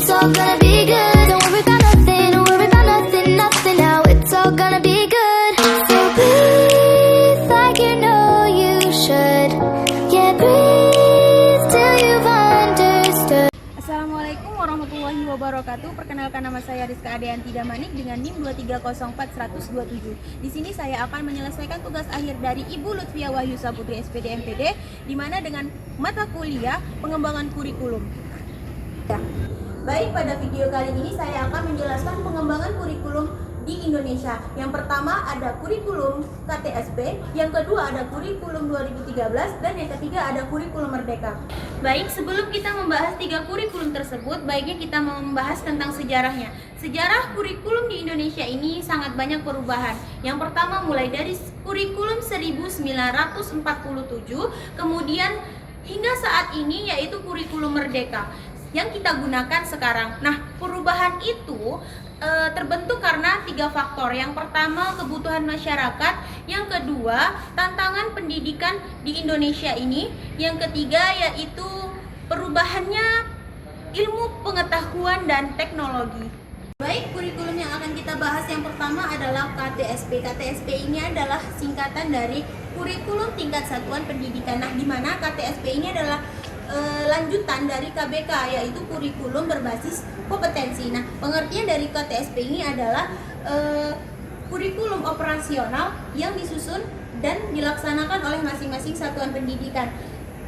it's all gonna be good. Don't worry about nothing, don't worry about nothing, nothing now. It's all gonna be good. So breathe like you know you should. Yeah, breathe till you've understood. Assalamualaikum warahmatullahi wabarakatuh. Perkenalkan, nama saya Rizka Adeanti Damanik dengan NIM 2304127. Di sini saya akan menyelesaikan tugas akhir dari Ibu Lutfia Wahyu Saputri SPD MPD, di mana dengan mata kuliah pengembangan kurikulum. Baik, pada video kali ini saya akan menjelaskan pengembangan kurikulum di Indonesia. Yang pertama ada kurikulum KTSP, yang kedua ada kurikulum 2013, dan yang ketiga ada kurikulum Merdeka. Baik, sebelum kita membahas tiga kurikulum tersebut, baiknya kita membahas tentang sejarahnya. Sejarah kurikulum di Indonesia ini sangat banyak perubahan. Yang pertama mulai dari kurikulum 1947, kemudian hingga saat ini yaitu kurikulum Merdeka yang kita gunakan sekarang. Nah, perubahan itu terbentuk karena tiga faktor. Yang pertama, kebutuhan masyarakat. Yang kedua, tantangan pendidikan di Indonesia ini. Yang ketiga, yaitu perubahannya ilmu pengetahuan dan teknologi. Baik, kurikulum yang akan kita bahas yang pertama adalah KTSP. KTSP ini adalah singkatan dari kurikulum tingkat satuan pendidikan. Nah, di mana KTSP ini adalah lanjutan dari KBK, yaitu kurikulum berbasis kompetensi. Nah, pengertian dari KTSP ini adalah kurikulum operasional yang disusun dan dilaksanakan oleh masing-masing satuan pendidikan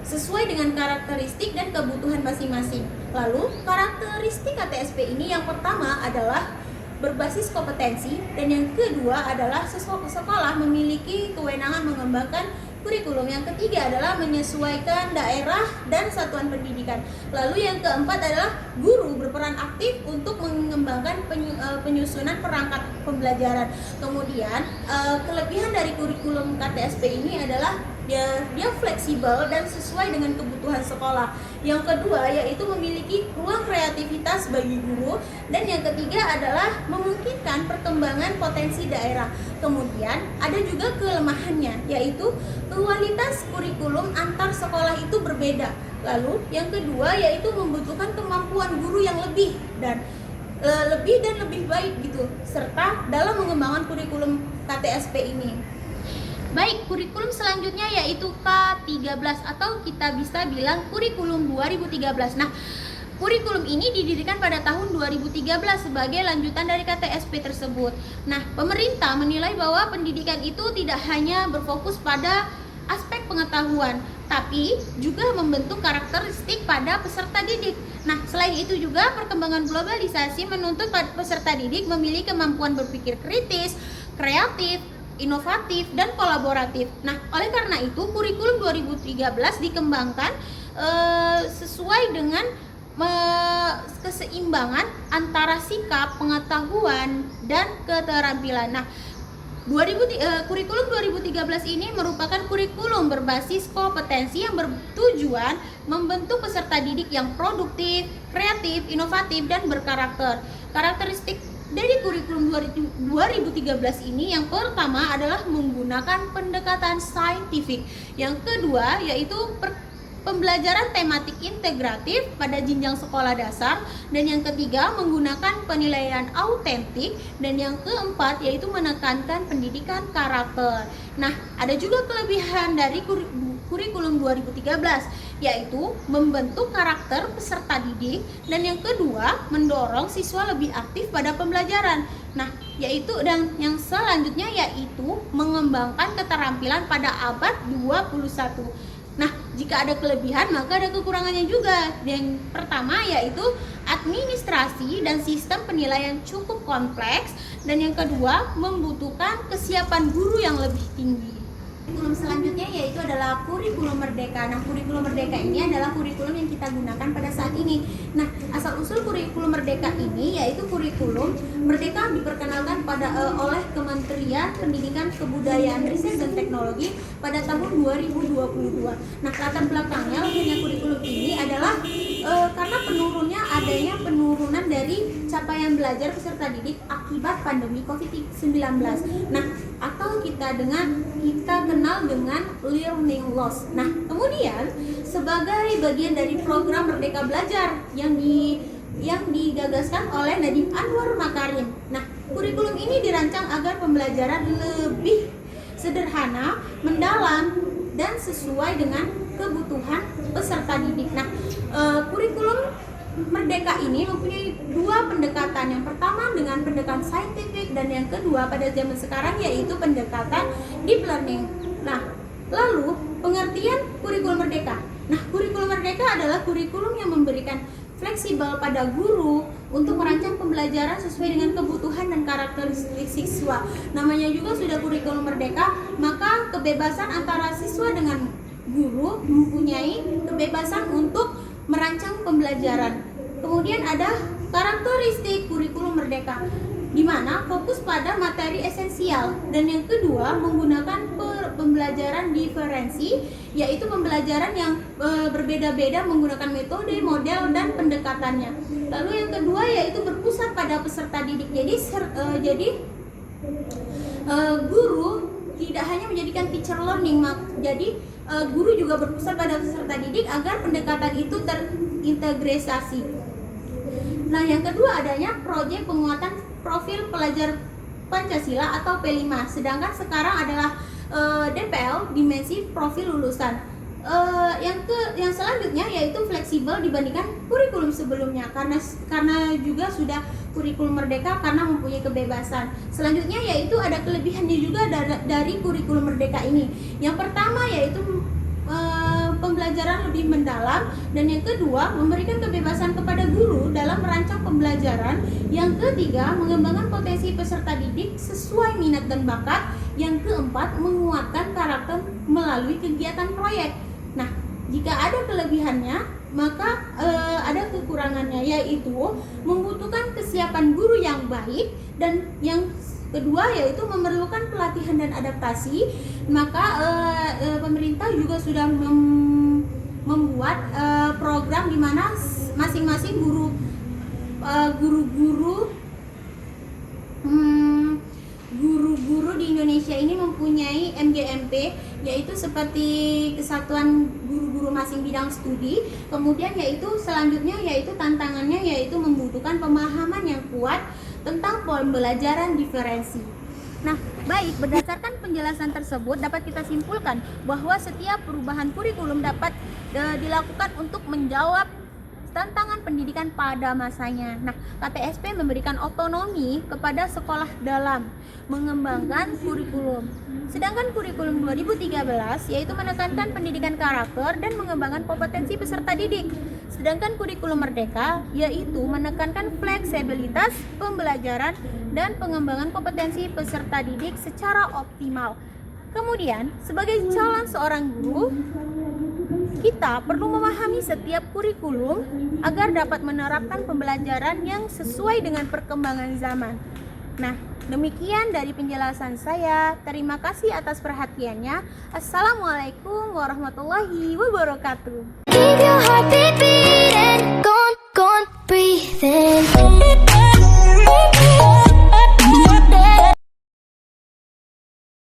sesuai dengan karakteristik dan kebutuhan masing-masing. Lalu, karakteristik KTSP ini yang pertama adalah berbasis kompetensi, dan yang kedua adalah sekolah memiliki kewenangan mengembangkan kurikulum. Yang ketiga adalah menyesuaikan daerah dan satuan pendidikan. Lalu yang keempat adalah guru berperan aktif untuk mengembangkan penyusunan perangkat pembelajaran. Kemudian kelebihan dari kurikulum KTSP ini adalah dia fleksibel dan sesuai dengan kebutuhan sekolah. Yang kedua yaitu memiliki ruang kreativitas bagi guru, dan yang ketiga adalah memungkinkan perkembangan potensi daerah. Kemudian ada juga kelemahannya, yaitu kualitas kurikulum antar sekolah itu berbeda. Lalu yang kedua yaitu membutuhkan kemampuan guru yang lebih dan lebih baik gitu, serta dalam mengembangkan kurikulum KTSP ini. Baik, kurikulum selanjutnya yaitu K13 atau kita bisa bilang kurikulum 2013. Nah, kurikulum ini didirikan pada tahun 2013 sebagai lanjutan dari KTSP tersebut. Nah, pemerintah menilai bahwa pendidikan itu tidak hanya berfokus pada aspek pengetahuan, tapi juga membentuk karakteristik pada peserta didik. Nah, selain itu juga perkembangan globalisasi menuntut peserta didik memiliki kemampuan berpikir kritis, kreatif, inovatif, dan kolaboratif. Nah, oleh karena itu kurikulum 2013 dikembangkan sesuai dengan keseimbangan antara sikap, pengetahuan, dan keterampilan. Nah, kurikulum 2013 ini merupakan kurikulum berbasis kompetensi yang bertujuan membentuk peserta didik yang produktif, kreatif, inovatif, dan berkarakter. Karakteristik dari kurikulum 2013 ini yang pertama adalah menggunakan pendekatan saintifik. Yang kedua yaitu pembelajaran tematik integratif pada jenjang sekolah dasar, dan yang ketiga menggunakan penilaian autentik, dan yang keempat yaitu menekankan pendidikan karakter. Nah, ada juga kelebihan dari kurikulum 2013 yaitu membentuk karakter peserta didik, dan yang kedua mendorong siswa lebih aktif pada pembelajaran. Nah, yaitu dan yang selanjutnya yaitu mengembangkan keterampilan pada abad 21. Nah, jika ada kelebihan maka ada kekurangannya juga. Yang pertama yaitu administrasi dan sistem penilaian cukup kompleks, dan yang kedua membutuhkan kesiapan guru yang lebih tinggi. Kurikulum selanjutnya yaitu adalah kurikulum Merdeka. Nah, kurikulum Merdeka ini adalah kurikulum yang kita gunakan pada saat ini. Nah, asal-usul kurikulum Merdeka ini yaitu kurikulum Merdeka diperkenalkan oleh Kementerian Pendidikan, Kebudayaan, Riset, dan Teknologi pada tahun 2022. Nah, latar belakangnya lahirnya kurikulum ini adalah karena adanya penurunan dari capaian belajar peserta didik akibat pandemi COVID-19. Nah, atau kita kenal dengan learning loss. Nah, kemudian sebagai bagian dari program Merdeka Belajar yang digagaskan oleh Nadiem Anwar Makarim. Nah, kurikulum ini dirancang agar pembelajaran lebih sederhana, mendalam, dan sesuai dengan kebutuhan peserta didik. Nah, kurikulum Merdeka ini mempunyai dua pendekatan. Yang pertama dengan pendekatan saintifik dan yang kedua pada zaman sekarang yaitu pendekatan deep learning. Nah, lalu pengertian kurikulum merdeka. Nah, kurikulum merdeka adalah kurikulum yang memberikan fleksibel pada guru untuk merancang pembelajaran sesuai dengan kebutuhan dan karakteristik siswa. Namanya juga sudah kurikulum merdeka, maka kebebasan antara siswa dengan guru mempunyai kebebasan untuk merancang pembelajaran. Kemudian ada karakteristik kurikulum merdeka, di mana fokus pada materi esensial, dan yang kedua menggunakan pembelajaran diferensi, yaitu pembelajaran yang berbeda-beda menggunakan metode, model, dan pendekatannya. Lalu yang kedua yaitu berpusat pada peserta didik. Jadi guru tidak hanya menjadikan teacher learning, jadi guru juga berpusat pada peserta didik agar pendekatan itu terintegrasi. Nah, yang kedua adanya proyek penguatan profil pelajar Pancasila atau P5, sedangkan sekarang adalah DPL, dimensi profil lulusan. Yang selanjutnya yaitu fleksibel dibandingkan kurikulum sebelumnya, karena juga sudah kurikulum merdeka karena mempunyai kebebasan. Selanjutnya yaitu ada kelebihannya juga dari kurikulum merdeka ini. Yang pertama yaitu pembelajaran lebih mendalam, dan yang kedua memberikan kebebasan kepada guru dalam merancang pembelajaran. Yang ketiga mengembangkan potensi peserta didik sesuai minat dan bakat. Yang keempat menguatkan karakter melalui kegiatan proyek. Nah, jika ada kelebihannya maka ada kekurangannya, yaitu membutuhkan kesiapan guru yang baik, dan yang kedua yaitu memerlukan pelatihan dan adaptasi. Maka pemerintah juga sudah membuat program di mana masing-masing guru di Indonesia ini mempunyai MGMP, yaitu seperti kesatuan guru-guru masing bidang studi. Kemudian yaitu selanjutnya yaitu tantangannya yaitu membutuhkan pemahaman yang kuat tentang pembelajaran diferensi. Nah, baik, berdasarkan penjelasan tersebut dapat kita simpulkan bahwa setiap perubahan kurikulum dapat dilakukan untuk menjawab tantangan pendidikan pada masanya. Nah, KTSP memberikan otonomi kepada sekolah dalam mengembangkan kurikulum. Sedangkan kurikulum 2013 yaitu menekankan pendidikan karakter dan mengembangkan kompetensi peserta didik. Sedangkan kurikulum merdeka yaitu menekankan fleksibilitas pembelajaran dan pengembangan kompetensi peserta didik secara optimal. Kemudian, sebagai calon seorang guru, kita perlu memahami setiap kurikulum agar dapat menerapkan pembelajaran yang sesuai dengan perkembangan zaman. Nah, demikian dari penjelasan saya. Terima kasih atas perhatiannya. Assalamualaikum warahmatullahi wabarakatuh. Keep your heart beat.